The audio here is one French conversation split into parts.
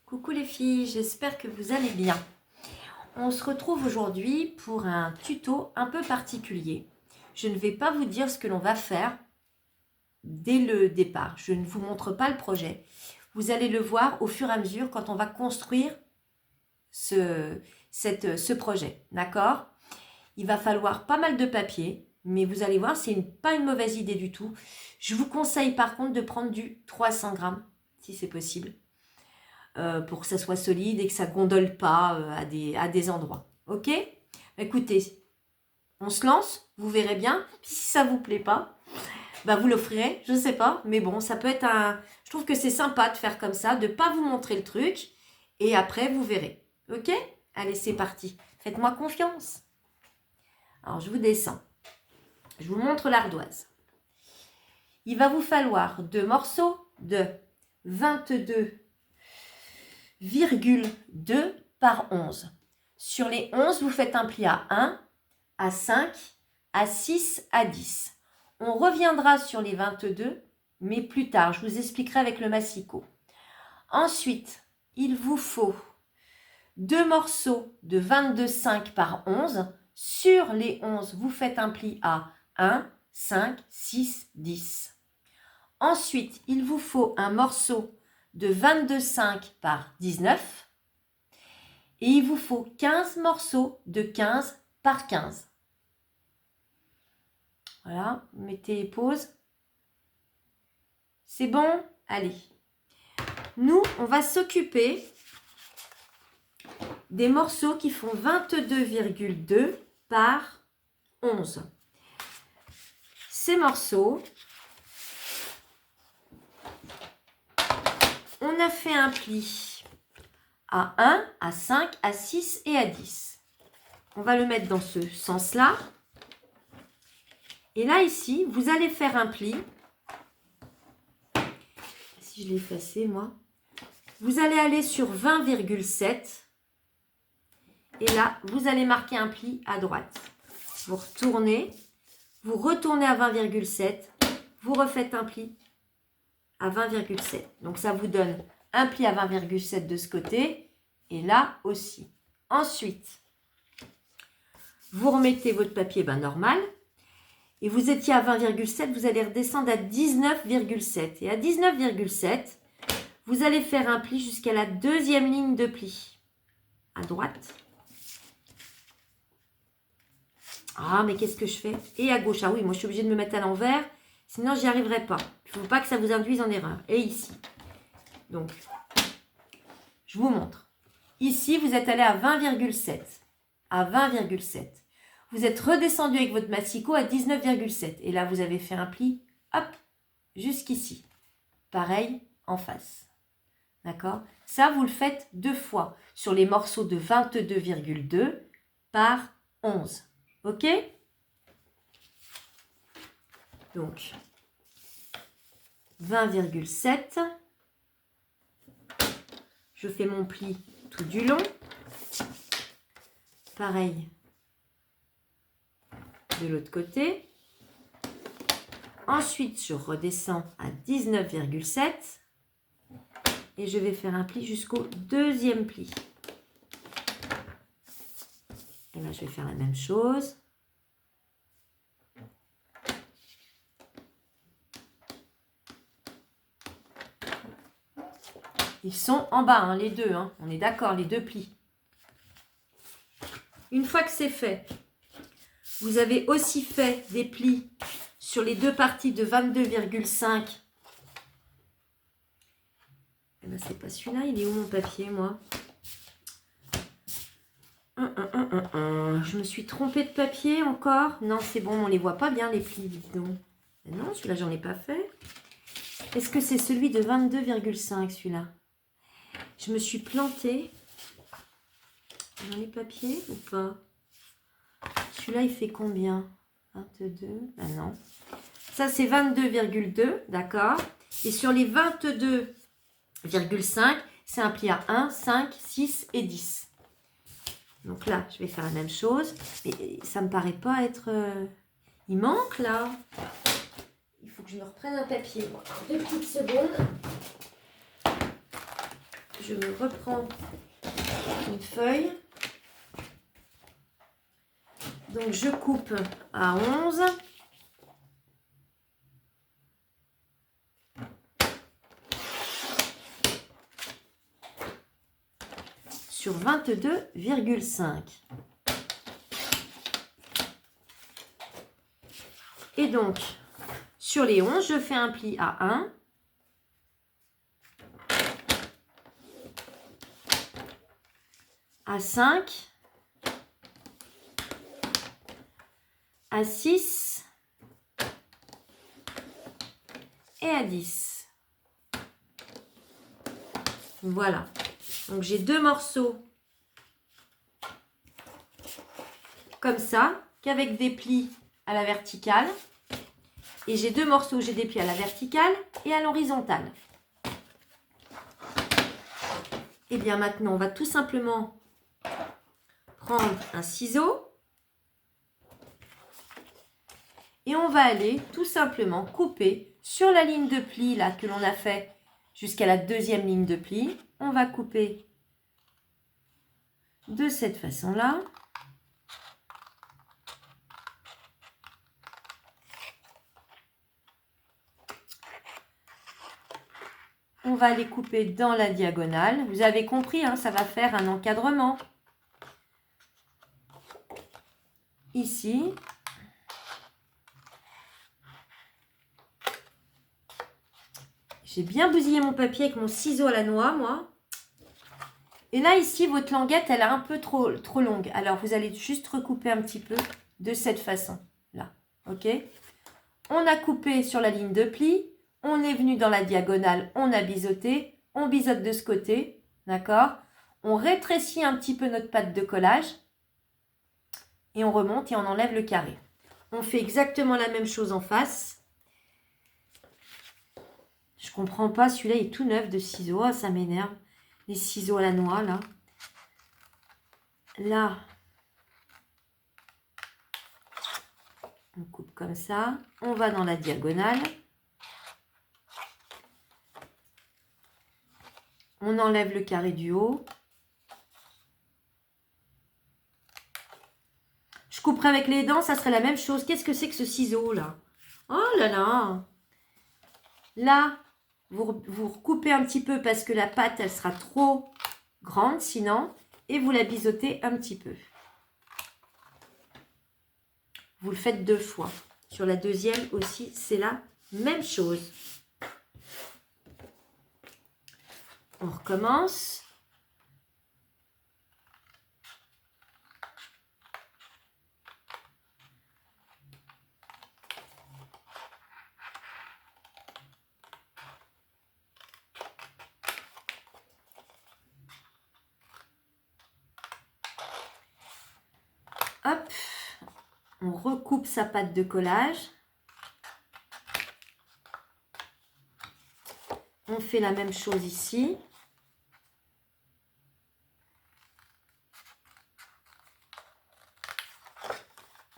Coucou les filles, j'espère que vous allez bien. On se retrouve aujourd'hui pour un tuto un peu particulier. Je ne vais pas vous dire ce que l'on va faire dès le départ. Je ne vous montre pas le projet. Vous allez le voir au fur et à mesure quand on va construire ce projet. D'accord? Il va falloir pas mal de papier, mais vous allez voir, c'est pas une mauvaise idée du tout. Je vous conseille par contre de prendre du 300 grammes, si c'est possible. Pour que ça soit solide et que ça gondole pas à des endroits. Ok? Écoutez, on se lance, vous verrez bien. Puis si ça vous plaît pas, bah vous l'offrirez, je sais pas. Mais bon, ça peut être un... Je trouve que c'est sympa de faire comme ça, de pas vous montrer le truc. Et après, vous verrez. Ok? Allez, c'est parti. Faites-moi confiance. Alors, je vous descends. Je vous montre l'ardoise. Il va vous falloir 2 morceaux de 22,2 par 11. Sur les 11, vous faites un pli à 1, à 5, à 6, à 10. On reviendra sur les 22, mais plus tard, je vous expliquerai avec le massicot. Ensuite, il vous faut 2 morceaux de 22,5 par 11. Sur les 11, vous faites un pli à 1, 5, 6, 10. Ensuite, il vous faut un morceau de 22,5 par 19 et il vous faut 15 morceaux de 15 par 15. Voilà, mettez pause. C'est bon? Allez. Nous, on va s'occuper des morceaux qui font 22,2 par 11. Ces morceaux, on a fait un pli à 1, à 5, à 6 et à 10. On va le mettre dans ce sens-là. Et là, ici, vous allez faire un pli. Si je l'ai effacé, moi. Vous allez aller sur 20,7. Et là, vous allez marquer un pli à droite. Vous retournez. Vous retournez à 20,7. Vous refaites un pli à 20,7. Donc, ça vous donne un pli à 20,7 de ce côté. Et là aussi. Ensuite, vous remettez votre papier normal. Et vous étiez à 20,7, vous allez redescendre à 19,7. Et à 19,7, vous allez faire un pli jusqu'à la deuxième ligne de pli. À droite. Ah, mais qu'est-ce que je fais? Et à gauche. Ah oui, moi je suis obligée de me mettre à l'envers. Sinon, j'y arriverai pas. Il ne faut pas que ça vous induise en erreur. Et ici. Donc, je vous montre. Ici, vous êtes allé à 20,7. À 20,7. Vous êtes redescendu avec votre massicot à 19,7. Et là, vous avez fait un pli, hop, jusqu'ici. Pareil, en face. D'accord? Ça, vous le faites 2 fois sur les morceaux de 22,2 par 11. OK? Donc, 20,7. Je fais mon pli tout du long. Pareil de l'autre côté. Ensuite, je redescends à 19,7 et je vais faire un pli jusqu'au deuxième pli. Et là, je vais faire la même chose. Ils sont en bas, les deux. On est d'accord, les deux plis. Une fois que c'est fait, vous avez aussi fait des plis sur les deux parties de 22,5. Eh bien, c'est pas celui-là. Il est où mon papier, moi? Je me suis trompée de papier encore. Non, c'est bon, on les voit pas bien, les plis, dis donc. Non, celui-là, j'en ai pas fait. Est-ce que c'est celui de 22,5, celui-là? Je me suis plantée. Dans les papiers ou pas? Celui-là, il fait combien? 22. Ah non. Ça, c'est 22,2, d'accord. Et sur les 22,5, c'est un pli à 1, 5, 6 et 10. Donc là, je vais faire la même chose. Mais ça me paraît pas être... Il manque, là. Il faut que je me reprenne un papier. 2 petites secondes. je me reprends une feuille. Donc, je coupe à 11. Sur 22,5. Et donc, sur les 11, je fais un pli à 1. À 5. À 6. Et à 10. Voilà. Donc, j'ai 2 morceaux comme ça, qu'avec des plis à la verticale. Et j'ai 2 morceaux, j'ai des plis à la verticale et à l'horizontale. Et bien maintenant, on va tout simplement prendre un ciseau. Et on va aller tout simplement couper sur la ligne de pli là que l'on a fait jusqu'à la deuxième ligne de pli. On va couper de cette façon-là. On va les couper dans la diagonale. Vous avez compris, hein, ça va faire un encadrement. Ici. J'ai bien bousillé mon papier avec mon ciseau à la noix, moi. Et là, ici, votre languette, elle est un peu trop longue. Alors, vous allez juste recouper un petit peu de cette façon-là. OK? On a coupé sur la ligne de pli. On est venu dans la diagonale. On a biseauté. On biseaute de ce côté. D'accord? On rétrécit un petit peu notre patte de collage. Et on remonte et on enlève le carré. On fait exactement la même chose en face. Je comprends pas. Celui-là est tout neuf de ciseaux. Ah, ça m'énerve. Les ciseaux à la noix, là. Là, on coupe comme ça. On va dans la diagonale. On enlève le carré du haut. Je couperai avec les dents, ça serait la même chose. Qu'est-ce que c'est que ce ciseau, là? Oh là là! Là, vous recoupez un petit peu parce que la pâte, elle sera trop grande sinon. Et vous la biseautez un petit peu. Vous le faites 2 fois. Sur la deuxième aussi, c'est la même chose. On recommence. Hop, on recoupe sa pâte de collage. On fait la même chose ici.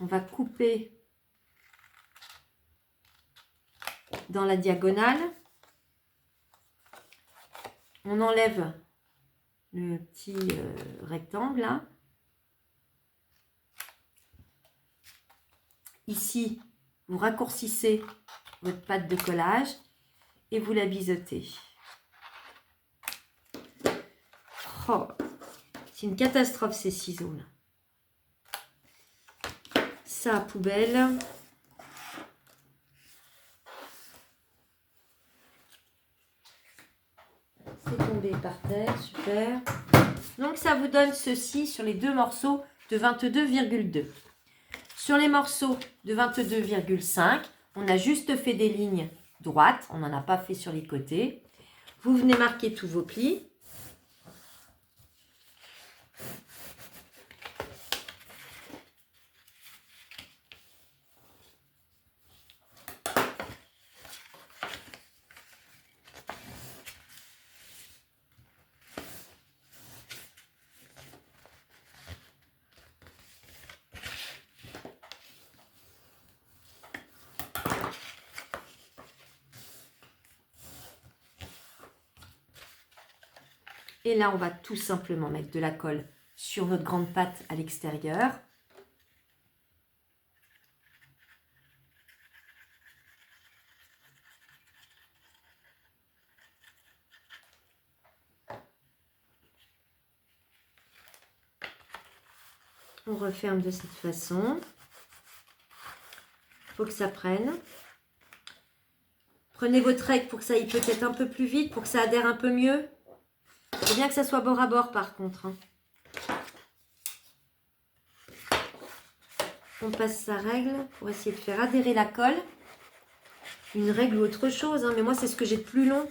On va couper dans la diagonale. On enlève le petit rectangle là. Ici, vous raccourcissez votre pâte de collage et vous la biseautez. Oh, c'est une catastrophe ces ciseaux là. Ça à poubelle. C'est tombé par terre, super. Donc ça vous donne ceci sur les 2 morceaux de 22,2. Sur les morceaux de 22,5, on a juste fait des lignes droites, on n'en a pas fait sur les côtés. Vous venez marquer tous vos plis. Et là, on va tout simplement mettre de la colle sur notre grande pâte à l'extérieur. On referme de cette façon. Il faut que ça prenne. Prenez votre règle pour que ça aille peut-être un peu plus vite, pour que ça adhère un peu mieux. Il faut bien que ça soit bord à bord par contre. On passe sa règle pour essayer de faire adhérer la colle. Une règle ou autre chose, mais moi c'est ce que j'ai de plus long.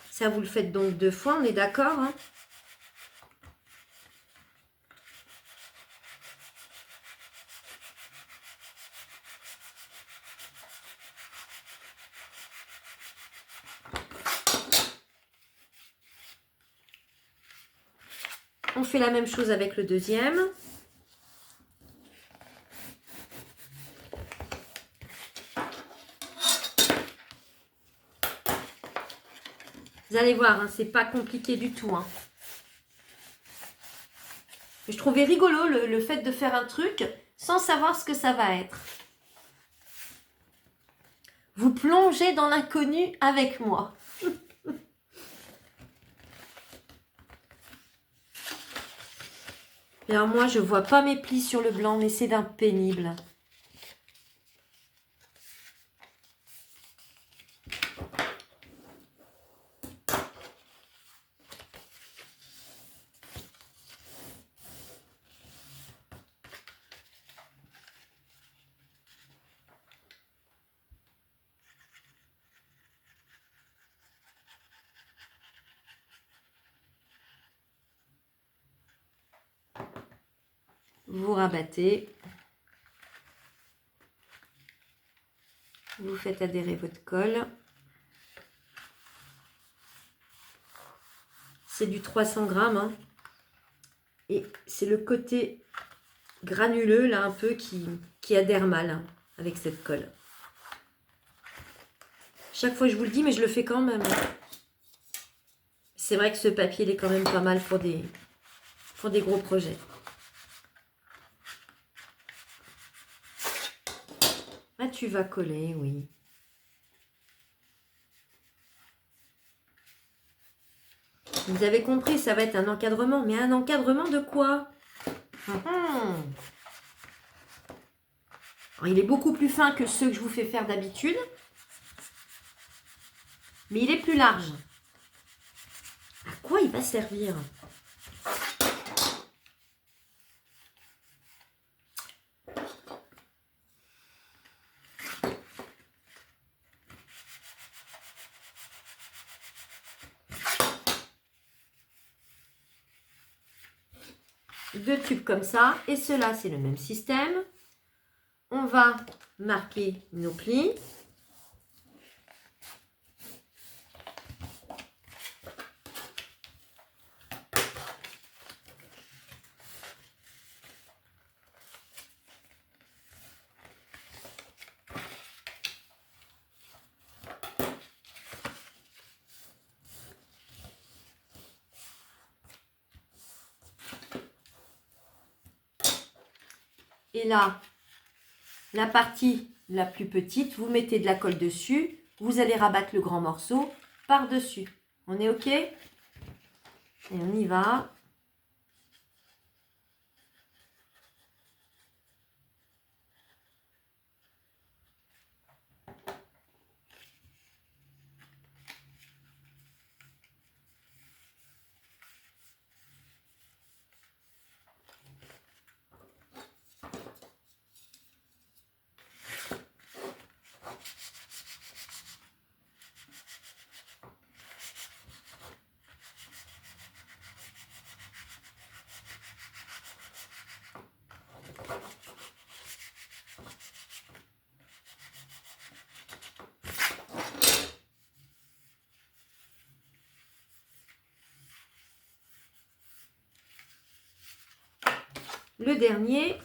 Ça, vous le faites donc 2 fois, on est d'accord, hein? On fait la même chose avec le deuxième. Vous allez voir, c'est pas compliqué du tout. Je trouvais rigolo le fait de faire un truc sans savoir ce que ça va être. Vous plongez dans l'inconnu avec moi. Et alors moi, je vois pas mes plis sur le blanc, mais c'est d'un pénible. Vous rabattez. Vous faites adhérer votre colle. C'est du 300 grammes. Et c'est le côté granuleux, là, un peu, qui adhère mal avec cette colle. Chaque fois, je vous le dis, mais je le fais quand même. C'est vrai que ce papier, il est quand même pas mal pour des gros projets. Ah, tu vas coller, oui. Vous avez compris, ça va être un encadrement. Mais un encadrement de quoi? Alors, il est beaucoup plus fin que ceux que je vous fais faire d'habitude. Mais il est plus large. À quoi il va servir? Deux tubes comme ça. Et cela, c'est le même système. On va marquer nos plis. Et là, la partie la plus petite, vous mettez de la colle dessus. Vous allez rabattre le grand morceau par-dessus. On est OK? Et on y va. le dernier.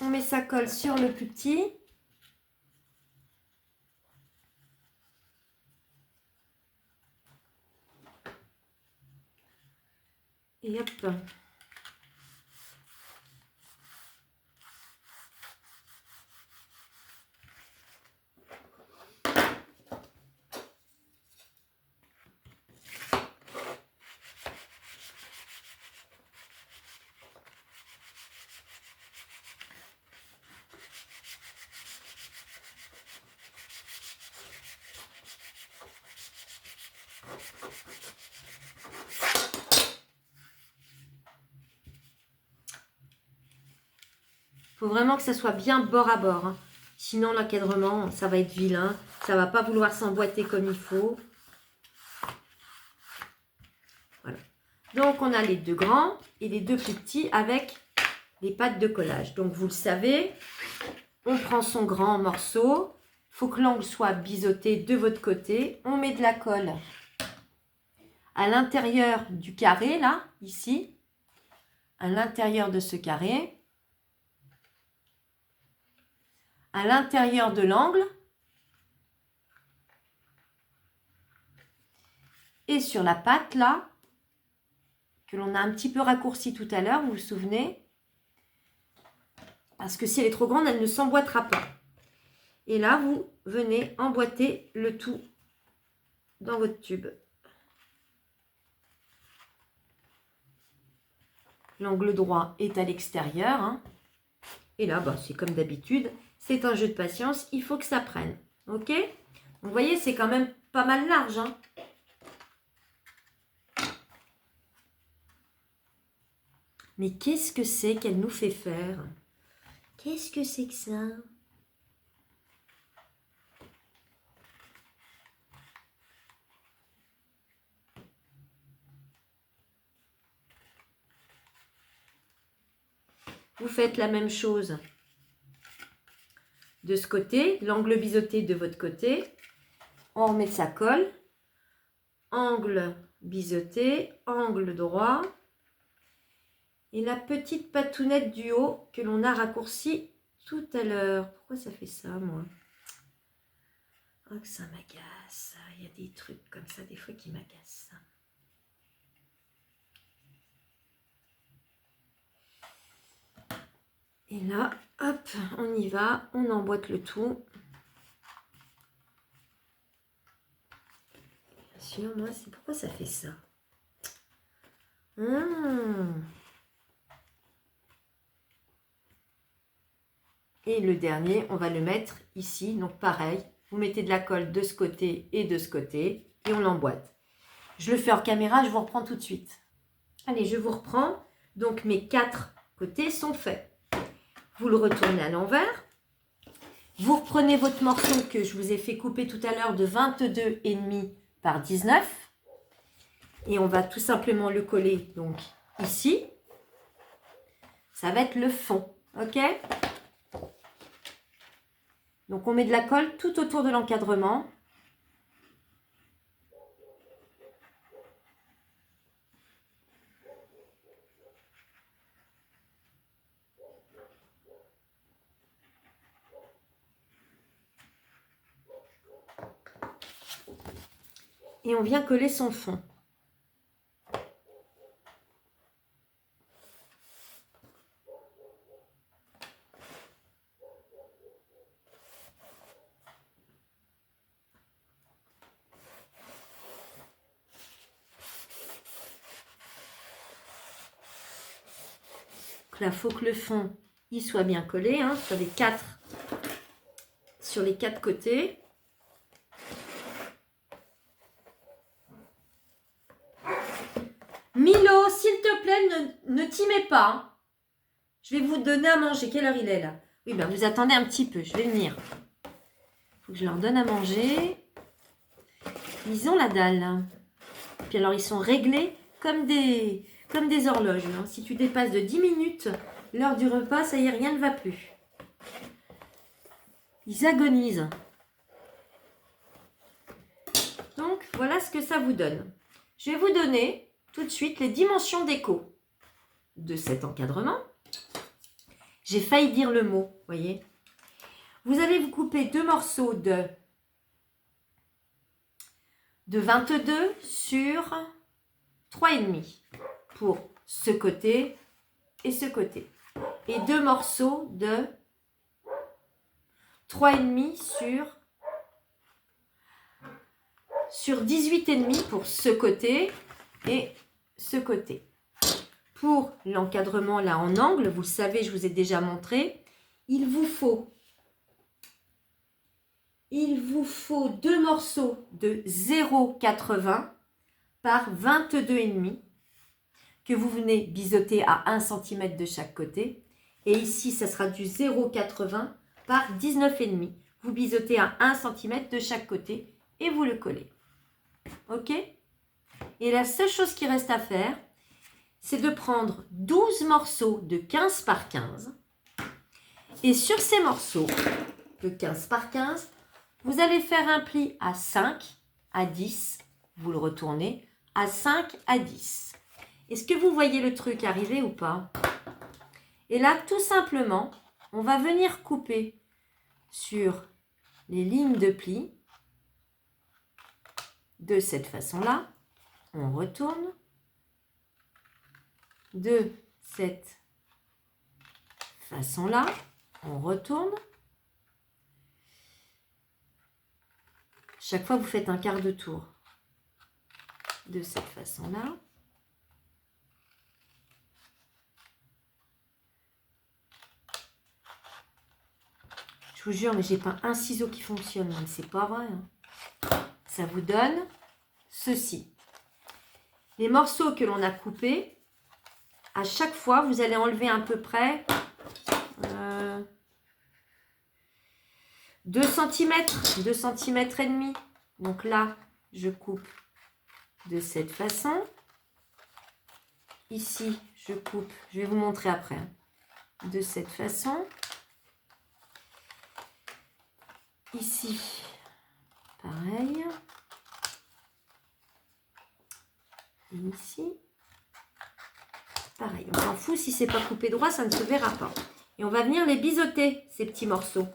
On met sa colle sur le plus petit. Et hop. Il faut vraiment que ça soit bien bord à bord. Hein. Sinon, l'encadrement, ça va être vilain. Ça ne va pas vouloir s'emboîter comme il faut. Voilà. Donc, on a les deux grands et les deux plus petits avec les pattes de collage. Donc, vous le savez, on prend son grand morceau. Il faut que l'angle soit biseauté de votre côté. On met de la colle à l'intérieur du carré, là, ici. À l'intérieur de ce carré. À l'intérieur de l'angle et sur la patte là que l'on a un petit peu raccourci tout à l'heure, vous vous souvenez, parce que si elle est trop grande, elle ne s'emboîtera pas. Et là, vous venez emboîter le tout dans votre tube. L'angle droit est à l'extérieur. Hein. Et là, bah, c'est comme d'habitude. C'est un jeu de patience. Il faut que ça prenne. Ok? Vous voyez, c'est quand même pas mal large. Hein. Mais qu'est-ce que c'est qu'elle nous fait faire? Qu'est-ce que c'est que ça? Vous faites la même chose de ce côté, l'angle biseauté de votre côté. On remet sa colle, angle biseauté, angle droit. Et la petite patounette du haut que l'on a raccourcie tout à l'heure. Pourquoi ça fait ça, moi? Oh, que ça m'agace. Il y a des trucs comme ça, des fois, qui m'agacent. Et là, hop, on y va. On emboîte le tout. Bien sûr, moi, c'est pourquoi ça fait ça. Et le dernier, on va le mettre ici. Donc, pareil, vous mettez de la colle de ce côté et de ce côté. Et on l'emboîte. Je le fais hors caméra, je vous reprends tout de suite. Allez, je vous reprends. Donc, mes 4 côtés sont faits. Vous le retournez à l'envers. Vous reprenez votre morceau que je vous ai fait couper tout à l'heure de 22,5 par 19. Et on va tout simplement le coller donc ici. Ça va être le fond. Ok? Donc, on met de la colle tout autour de l'encadrement. Et on vient coller son fond. Donc là, il faut que le fond il soit bien collé hein, sur les quatre côtés. te plaît, ne t'y mets pas. Hein. Je vais vous donner à manger. Quelle heure il est là? Oui, ben vous attendez un petit peu. Je vais venir. Il faut que je leur donne à manger. Ils ont la dalle. Hein. Puis alors, ils sont réglés comme des horloges. Hein. Si tu dépasses de 10 minutes l'heure du repas, ça y est, rien ne va plus. Ils agonisent. Donc, voilà ce que ça vous donne. Je vais vous donner tout de suite les dimensions d'écho de cet encadrement. J'ai failli dire le mot, voyez. Vous allez vous couper 2 morceaux de 22 sur 3,5 pour ce côté et ce côté. Et 2 morceaux de 3,5 sur 18,5 pour ce côté et ce côté. Pour l'encadrement là en angle, vous le savez, je vous ai déjà montré, il vous faut 2 morceaux de 0,80 par 22,5 que vous venez biseauter à 1 cm de chaque côté. Et ici, ça sera du 0,80 par 19,5. Vous biseautez à 1 cm de chaque côté et vous le collez. Ok? Et la seule chose qui reste à faire, c'est de prendre 12 morceaux de 15 par 15. Et sur ces morceaux de 15 par 15, vous allez faire un pli à 5, à 10. Vous le retournez à 5, à 10. Est-ce que vous voyez le truc arriver ou pas? Et là, tout simplement, on va venir couper sur les lignes de pli de cette façon-là. On retourne de cette façon-là. On retourne. Chaque fois, vous faites un quart de tour de cette façon-là. Je vous jure, mais j'ai pas un ciseau qui fonctionne. Mais c'est pas vrai. Hein. Ça vous donne ceci. Les morceaux que l'on a coupés, à chaque fois, vous allez enlever à peu près 2 cm, 2 cm et demi. Donc là, je coupe de cette façon. Ici, je coupe, je vais vous montrer après, hein, de cette façon. Ici, pareil. Et ici, pareil. On s'en fout, si c'est pas coupé droit, ça ne se verra pas. Et on va venir les biseauter, ces petits morceaux.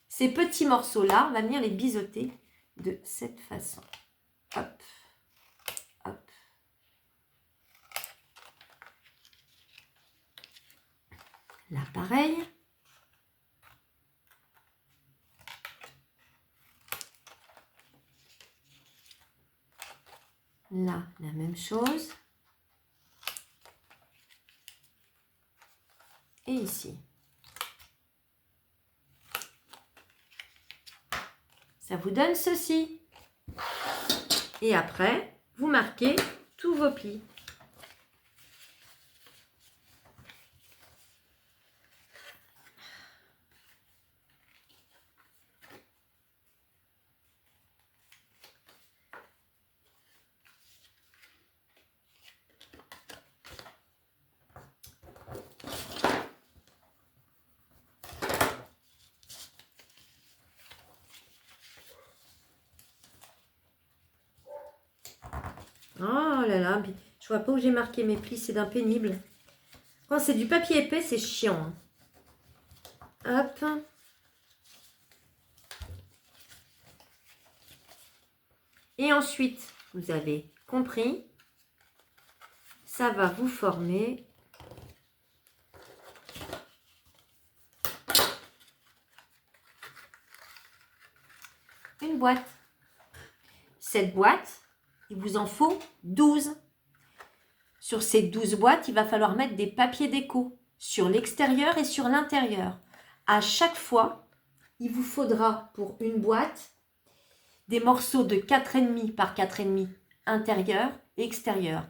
Ces petits morceaux-là, on va venir les biseauter de cette façon. Hop, hop. Là, pareil. Là, la même chose. Et ici. Ça vous donne ceci. Et après, vous marquez tous vos plis. Oh là là, je vois pas où j'ai marqué mes plis, c'est d'un pénible. Quand c'est du papier épais, c'est chiant. Hein. Hop. Et ensuite, vous avez compris, ça va vous former une boîte. Cette boîte, il vous en faut 12. Sur ces 12 boîtes, il va falloir mettre des papiers déco sur l'extérieur et sur l'intérieur. À chaque fois, il vous faudra pour une boîte des morceaux de 4,5 par 4,5 intérieur et extérieur.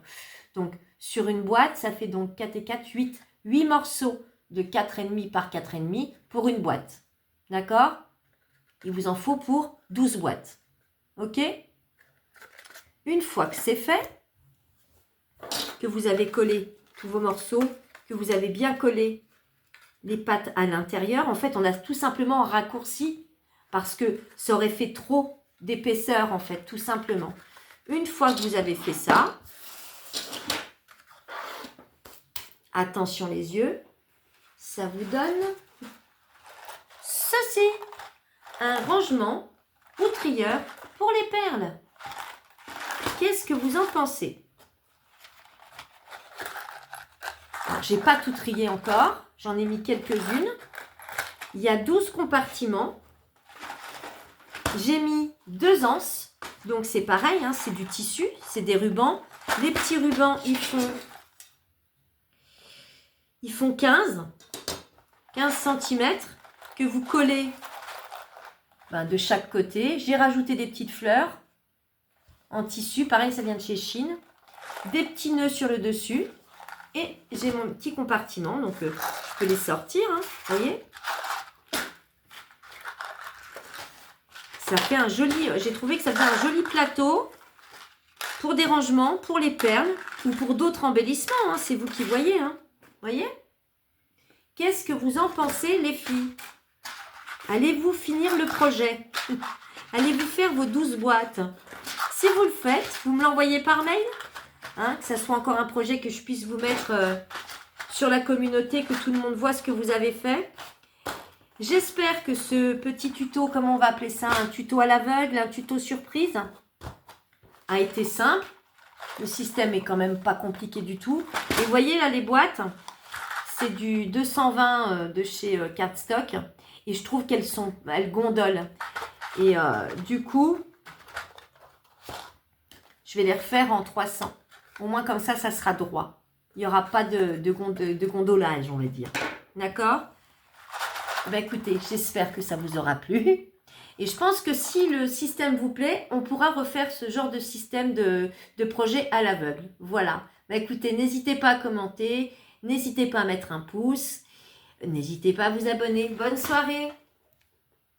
Donc, sur une boîte, ça fait donc 4 et 4, 8. 8 morceaux de 4,5 par 4,5 pour une boîte. D'accord? Il vous en faut pour 12 boîtes. Ok? Une fois que c'est fait, que vous avez collé tous vos morceaux, que vous avez bien collé les pattes à l'intérieur, en fait, on a tout simplement raccourci parce que ça aurait fait trop d'épaisseur, en fait, tout simplement. Une fois que vous avez fait ça, attention les yeux, ça vous donne ceci, un rangement ou trieur pour les perles. Qu'est-ce que vous en pensez? Alors, j'ai pas tout trié encore, j'en ai mis quelques-unes. Il y a 12 compartiments. J'ai mis 2 anses, donc c'est pareil, hein, c'est du tissu, c'est des rubans. Les petits rubans, ils font 15 cm que vous collez de chaque côté. J'ai rajouté des petites fleurs en tissu, pareil, ça vient de chez Chine. Des petits nœuds sur le dessus. Et j'ai mon petit compartiment, donc je peux les sortir, hein, vous voyez. Ça fait un joli, j'ai trouvé que ça faisait un joli plateau pour des rangements, pour les perles ou pour d'autres embellissements, hein, c'est vous qui voyez, hein, voyez. Qu'est-ce que vous en pensez, les filles? Allez-vous finir le projet? Allez-vous faire vos 12 boîtes? Si vous le faites, vous me l'envoyez par mail, hein, que ça soit encore un projet que je puisse vous mettre sur la communauté, que tout le monde voit ce que vous avez fait. J'espère que ce petit tuto, comment on va appeler ça, un tuto à l'aveugle, un tuto surprise, a été simple. Le système est quand même pas compliqué du tout. Et vous voyez là les boîtes, c'est du 220 de chez Cardstock. Et je trouve elles gondolent. Et du coup, je vais les refaire en 300. Au moins comme ça sera droit. Il n'y aura pas de gondolage, on va dire. D'accord? Ben écoutez, j'espère que ça vous aura plu. Et je pense que si le système vous plaît, on pourra refaire ce genre de système de projet à l'aveugle. Voilà. Ben écoutez, n'hésitez pas à commenter, n'hésitez pas à mettre un pouce, n'hésitez pas à vous abonner. Bonne soirée!